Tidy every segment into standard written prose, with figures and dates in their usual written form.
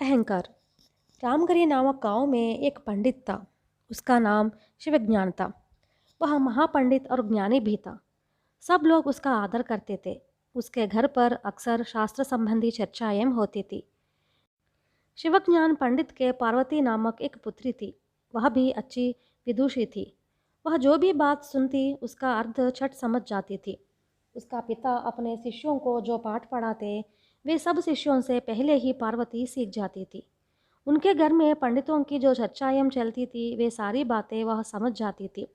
अहंकार। रामगिरी नामक गांव में एक पंडित था। उसका नाम शिवज्ञान था। वह महापंडित और ज्ञानी भी था। सब लोग उसका आदर करते थे। उसके घर पर अक्सर शास्त्र संबंधी चर्चाएं होती थी। शिवज्ञान पंडित के पार्वती नामक एक पुत्री थी। वह भी अच्छी विदुषी थी। वह जो भी बात सुनती उसका अर्थ छट समझ जाती थी। उसका पिता अपने शिष्यों को जो पाठ पढ़ाते वे सब शिष्यों से पहले ही पार्वती सीख जाती थी। उनके घर में पंडितों की जो चर्चाएं चलती थी वे सारी बातें वह समझ जाती थी।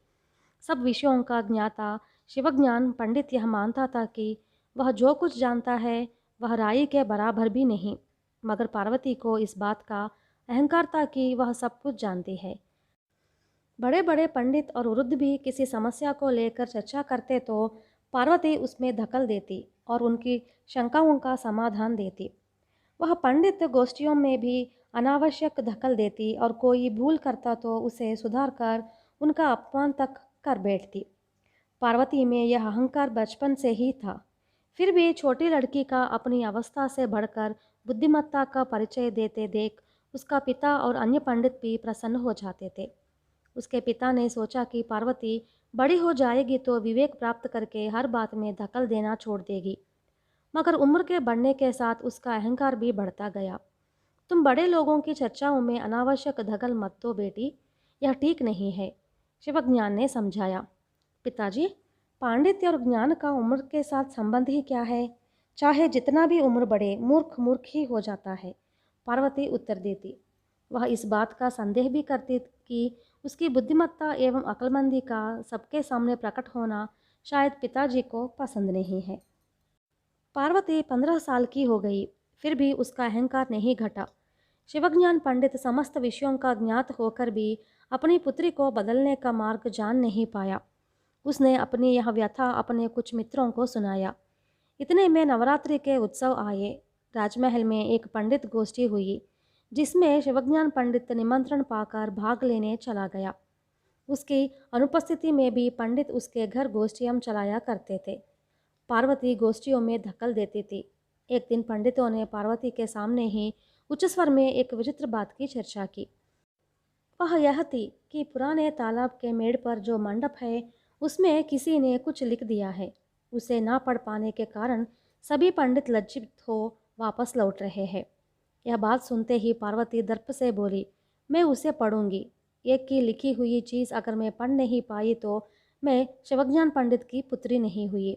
सब विषयों का ज्ञाता शिवज्ञान पंडित यह मानता था कि वह जो कुछ जानता है वह राई के बराबर भी नहीं। मगर पार्वती को इस बात का अहंकार था कि वह सब कुछ जानती है। बड़े बड़े पंडित और वृद्ध भी किसी समस्या को लेकर चर्चा करते तो पार्वती उसमें दखल देती और उनकी शंकाओं का समाधान देती। वह पंडित गोष्ठियों में भी अनावश्यक दखल देती और कोई भूल करता तो उसे सुधार कर उनका अपमान तक कर बैठती। पार्वती में यह अहंकार बचपन से ही था। फिर भी छोटी लड़की का अपनी अवस्था से बढ़कर बुद्धिमत्ता का परिचय देते देख उसका पिता और अन्य पंडित भी प्रसन्न हो जाते थे। उसके पिता ने सोचा कि पार्वती बड़ी हो जाएगी तो विवेक प्राप्त करके हर बात में दखल देना छोड़ देगी। मगर उम्र के बढ़ने के साथ उसका अहंकार भी बढ़ता गया। तुम बड़े लोगों की चर्चाओं में अनावश्यक दखल मत दो बेटी, यह ठीक नहीं है, शिवज्ञान ने समझाया। पिताजी, पांडित्य और ज्ञान का उम्र के साथ संबंध ही क्या है? चाहे जितना भी उम्र बढ़े मूर्ख मूर्ख ही हो जाता है, पार्वती उत्तर देती। वह इस बात का संदेह भी करती कि उसकी बुद्धिमत्ता एवं अक्लमंदी का सबके सामने प्रकट होना शायद पिताजी को पसंद नहीं है। पार्वती 15 साल की हो गई, फिर भी उसका अहंकार नहीं घटा। शिवज्ञान पंडित समस्त विषयों का ज्ञात होकर भी अपनी पुत्री को बदलने का मार्ग जान नहीं पाया। उसने अपनी यह व्यथा अपने कुछ मित्रों को सुनाया। इतने में नवरात्रि के उत्सव आए। राजमहल में एक पंडित गोष्ठी हुई जिसमें शिवज्ञान पंडित निमंत्रण पाकर भाग लेने चला गया। उसकी अनुपस्थिति में भी पंडित उसके घर गोष्ठियां चलाया करते थे। पार्वती गोष्ठियों में धक्कल देती थी। एक दिन पंडितों ने पार्वती के सामने ही उच्च स्वर में एक विचित्र बात की चर्चा की। वह यह थी कि पुराने तालाब के मेड़ पर जो मंडप है उसमें किसी ने कुछ लिख दिया है। उसे ना पढ़ पाने के कारण सभी पंडित लज्जित हो वापस लौट रहे हैं। यह बात सुनते ही पार्वती दर्प से बोली, मैं उसे पढ़ूंगी। एक की लिखी हुई चीज़ अगर मैं पढ़ नहीं पाई तो मैं शिवज्ञान पंडित की पुत्री नहीं हुई।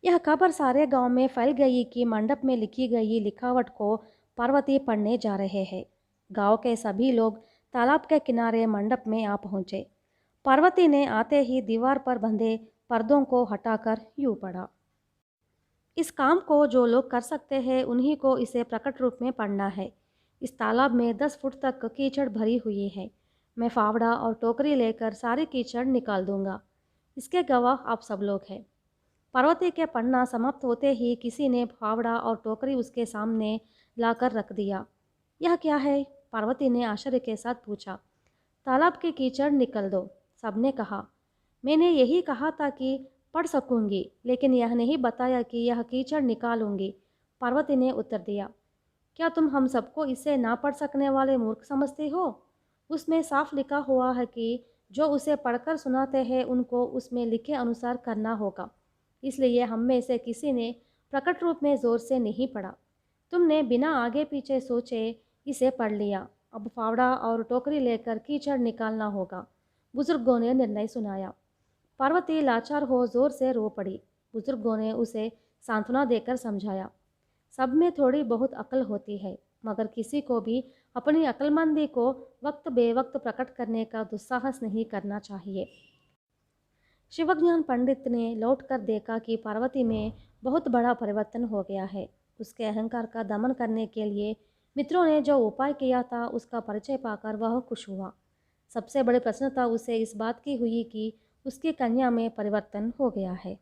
यह खबर सारे गांव में फैल गई कि मंडप में लिखी गई लिखावट को पार्वती पढ़ने जा रहे हैं। गांव के सभी लोग तालाब के किनारे मंडप में आ पहुंचे। पार्वती ने आते ही दीवार पर बंधे पर्दों को हटाकर यूं पढ़ा, इस काम को जो लोग कर सकते हैं उन्हीं को इसे प्रकट रूप में पढ़ना है। इस तालाब में 10 फुट तक कीचड़ भरी हुई है। मैं फावड़ा और टोकरी लेकर सारी कीचड़ निकाल दूंगा। इसके गवाह आप सब लोग हैं। पार्वती के पढ़ना समाप्त होते ही किसी ने फावड़ा और टोकरी उसके सामने लाकर रख दिया। यह क्या है? पार्वती ने आश्चर्य के साथ पूछा। तालाब की कीचड़ निकल दो, सबने कहा। मैंने यही कहा था कि पढ़ सकूंगी, लेकिन यह नहीं बताया कि यह कीचड़ निकालूंगी, पार्वती ने उत्तर दिया। क्या तुम हम सबको इसे ना पढ़ सकने वाले मूर्ख समझते हो? उसमें साफ लिखा हुआ है कि जो उसे पढ़कर सुनाते हैं उनको उसमें लिखे अनुसार करना होगा। इसलिए हम में से किसी ने प्रकट रूप में जोर से नहीं पढ़ा। तुमने बिना आगे पीछे सोचे इसे पढ़ लिया। अब फावड़ा और टोकरी लेकर कीचड़ निकालना होगा, बुजुर्गों ने निर्णय सुनाया। पार्वती लाचार हो जोर से रो पड़ी। बुजुर्गों ने उसे सांत्वना देकर समझाया, सब में थोड़ी बहुत अकल होती है, मगर किसी को भी अपनी अक्लमंदी को वक्त बेवक्त प्रकट करने का दुस्साहस नहीं करना चाहिए। शिवज्ञान पंडित ने लौटकर देखा कि पार्वती में बहुत बड़ा परिवर्तन हो गया है। उसके अहंकार का दमन करने के लिए मित्रों ने जो उपाय किया था उसका परिचय पाकर वह खुश हुआ। सबसे बड़ी प्रसन्नता उसे इस बात की हुई कि उसकी कन्या में परिवर्तन हो गया है।